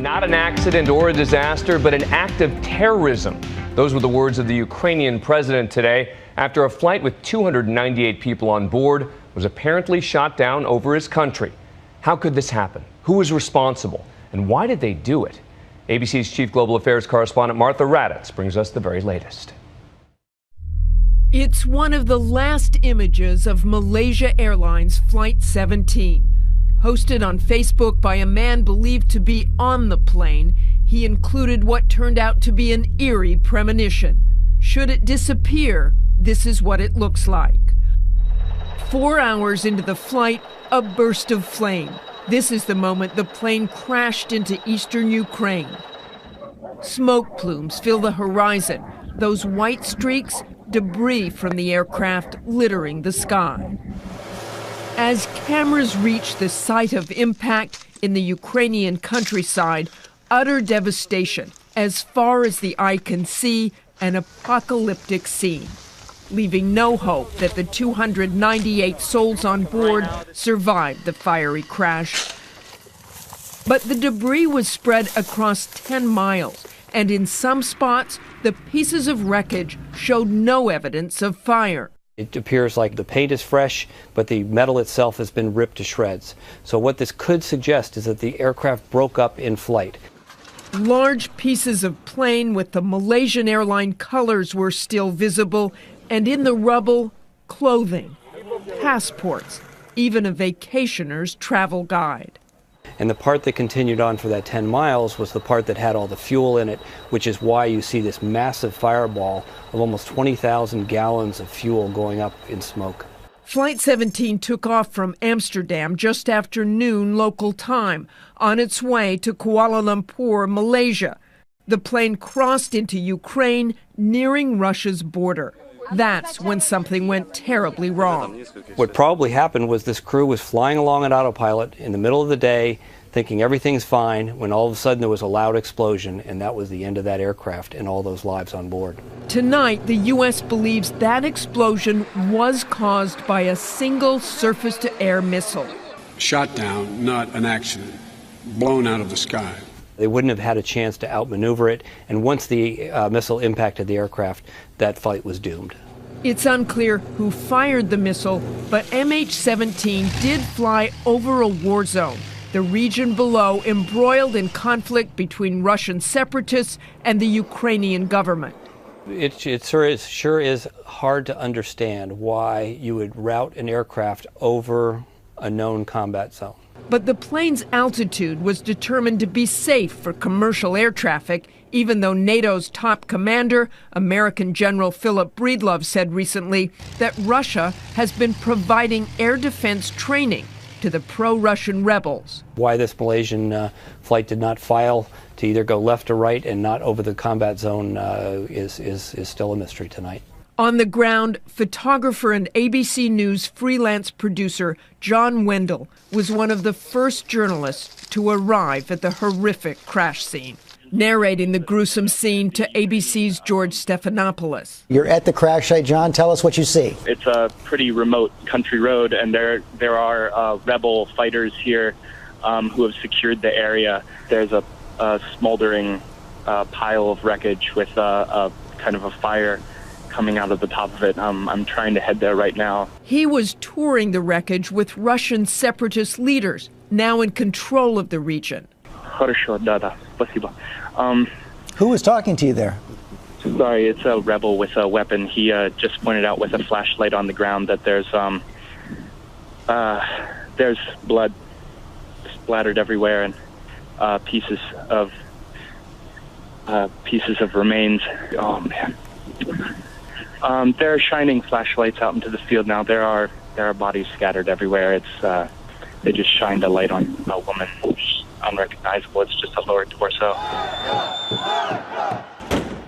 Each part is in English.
Not an accident or a disaster, but an act of terrorism. Those were the words of the Ukrainian president today after a flight with 298 people on board was apparently shot down over his country. How could this happen? Who was responsible? And why did they do it? ABC's chief global affairs correspondent Martha Raddatz brings us the very latest. It's one of the last images of Malaysia Airlines Flight 17. Posted on Facebook by a man believed to be on the plane, he included what turned out to be an eerie premonition. Should it disappear, this is what it looks like. 4 hours into the flight, a burst of flame. This is the moment the plane crashed into eastern Ukraine. Smoke plumes fill the horizon. Those white streaks, debris from the aircraft littering the sky. As cameras reach the site of impact in the Ukrainian countryside, utter devastation, as far as the eye can see, an apocalyptic scene, leaving no hope that the 298 souls on board survived the fiery crash. But the debris was spread across 10 miles, and in some spots, the pieces of wreckage showed no evidence of fire. It appears like the paint is fresh, but the metal itself has been ripped to shreds. So what this could suggest is that the aircraft broke up in flight. Large pieces of plane with the Malaysian airline colors were still visible, and in the rubble, clothing, passports, even a vacationer's travel guide. And the part that continued on for that 10 miles was the part that had all the fuel in it, which is why you see this massive fireball of almost 20,000 gallons of fuel going up in smoke. Flight 17 took off from Amsterdam just after noon local time, on its way to Kuala Lumpur, Malaysia. The plane crossed into Ukraine, nearing Russia's border. That's when something went terribly wrong. What probably happened was this crew was flying along on autopilot in the middle of the day, thinking everything's fine, when all of a sudden there was a loud explosion, and that was the end of that aircraft and all those lives on board. Tonight, the U.S. believes that explosion was caused by a single surface-to-air missile. Shot down, not an accident, blown out of the sky. They wouldn't have had a chance to outmaneuver it, and once the missile impacted the aircraft, that flight was doomed. It's unclear who fired the missile, but MH17 did fly over a war zone, the region below embroiled in conflict between Russian separatists and the Ukrainian government. It sure is hard to understand why you would route an aircraft over a known combat zone. But the plane's altitude was determined to be safe for commercial air traffic, even though NATO's top commander, American General Philip Breedlove, said recently that Russia has been providing air defense training to the pro-Russian rebels. Why this Malaysian flight did not file to either go left or right and not over the combat zone is still a mystery tonight. On the ground, photographer and ABC News freelance producer John Wendell was one of the first journalists to arrive at the horrific crash scene, narrating the gruesome scene to ABC's George Stephanopoulos. You're at the crash site, John. Tell us what you see. It's a pretty remote country road, and there are rebel fighters here who have secured the area. There's a smoldering pile of wreckage with a kind of a fire coming out of the top of it. I'm trying to head there right now. He was touring the wreckage with Russian separatist leaders, now in control of the region. Who was talking to you there? Sorry, it's a rebel with a weapon. He just pointed out with a flashlight on the ground that there's blood splattered everywhere and pieces of remains. Oh man. They're shining flashlights out into the field now. There are bodies scattered everywhere. They just shined a light on a woman. She's unrecognizable. It's just a lower torso.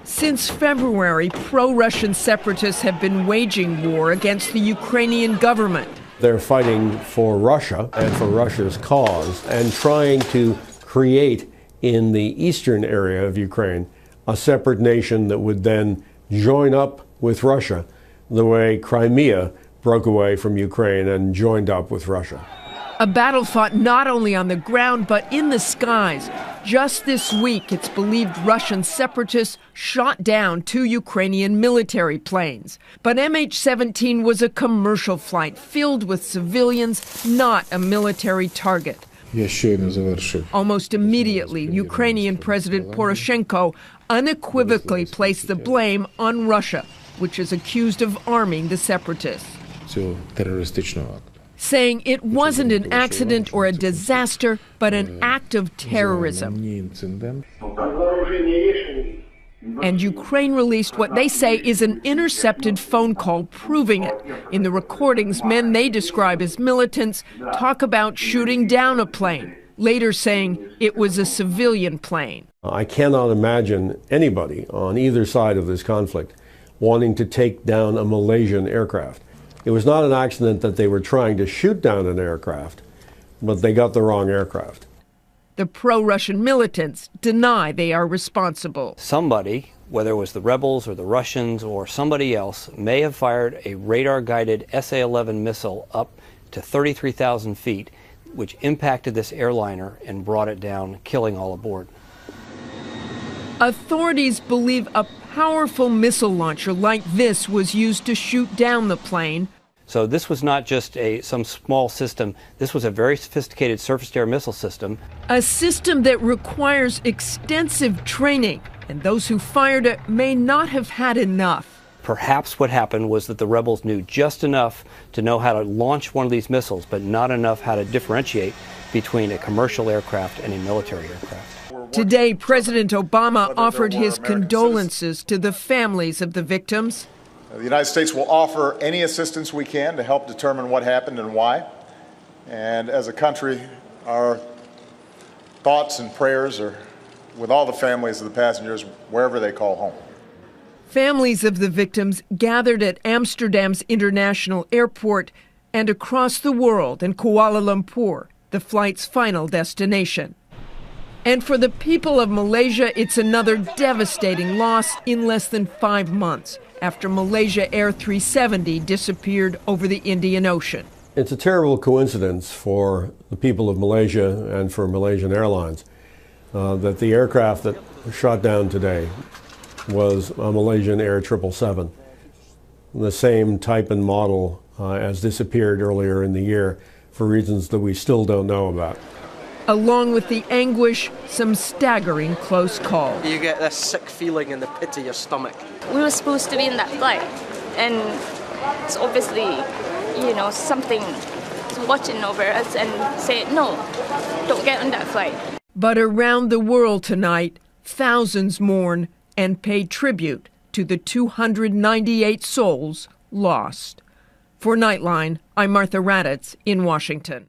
Since February, pro-Russian separatists have been waging war against the Ukrainian government. They're fighting for Russia and for Russia's cause and trying to create in the eastern area of Ukraine a separate nation that would then join up with Russia the way Crimea broke away from Ukraine and joined up with Russia. A battle fought not only on the ground but in the skies. Just this week, it's believed Russian separatists shot down 2 Ukrainian military planes. But MH17 was a commercial flight filled with civilians, not a military target. Almost immediately, Ukrainian President Poroshenko unequivocally placed the blame on Russia, which is accused of arming the separatists, saying it wasn't an accident or a disaster, but an act of terrorism. And Ukraine released what they say is an intercepted phone call proving it. In the recordings, men they describe as militants talk about shooting down a plane, later saying it was a civilian plane. I cannot imagine anybody on either side of this conflict wanting to take down a Malaysian aircraft. It was not an accident that they were trying to shoot down an aircraft, but they got the wrong aircraft. The pro-Russian militants deny they are responsible. Somebody, whether it was the rebels or the Russians or somebody else, may have fired a radar-guided SA-11 missile up to 33,000 feet, which impacted this airliner and brought it down, killing all aboard. Authorities believe a powerful missile launcher like this was used to shoot down the plane. So this was not just some small system. This was a very sophisticated surface-to-air missile system. A system that requires extensive training, and those who fired it may not have had enough. Perhaps what happened was that the rebels knew just enough to know how to launch one of these missiles, but not enough how to differentiate between a commercial aircraft and a military aircraft. Today, President Obama offered his condolences to the families of the victims. The United States will offer any assistance we can to help determine what happened and why. And as a country, our thoughts and prayers are with all the families of the passengers, wherever they call home. Families of the victims gathered at Amsterdam's International Airport and across the world in Kuala Lumpur, the flight's final destination. And for the people of Malaysia, it's another devastating loss in less than 5 months after Malaysia Air 370 disappeared over the Indian Ocean. It's a terrible coincidence for the people of Malaysia and for Malaysian Airlines that the aircraft that was shot down today was a Malaysian Air 777, the same type and model as disappeared earlier in the year for reasons that we still don't know about. Along with the anguish, some staggering close calls. You get this sick feeling in the pit of your stomach. We were supposed to be in that flight, and it's obviously, something watching over us and saying, no, don't get on that flight. But around the world tonight, thousands mourn and pay tribute to the 298 souls lost. For Nightline, I'm Martha Raddatz in Washington.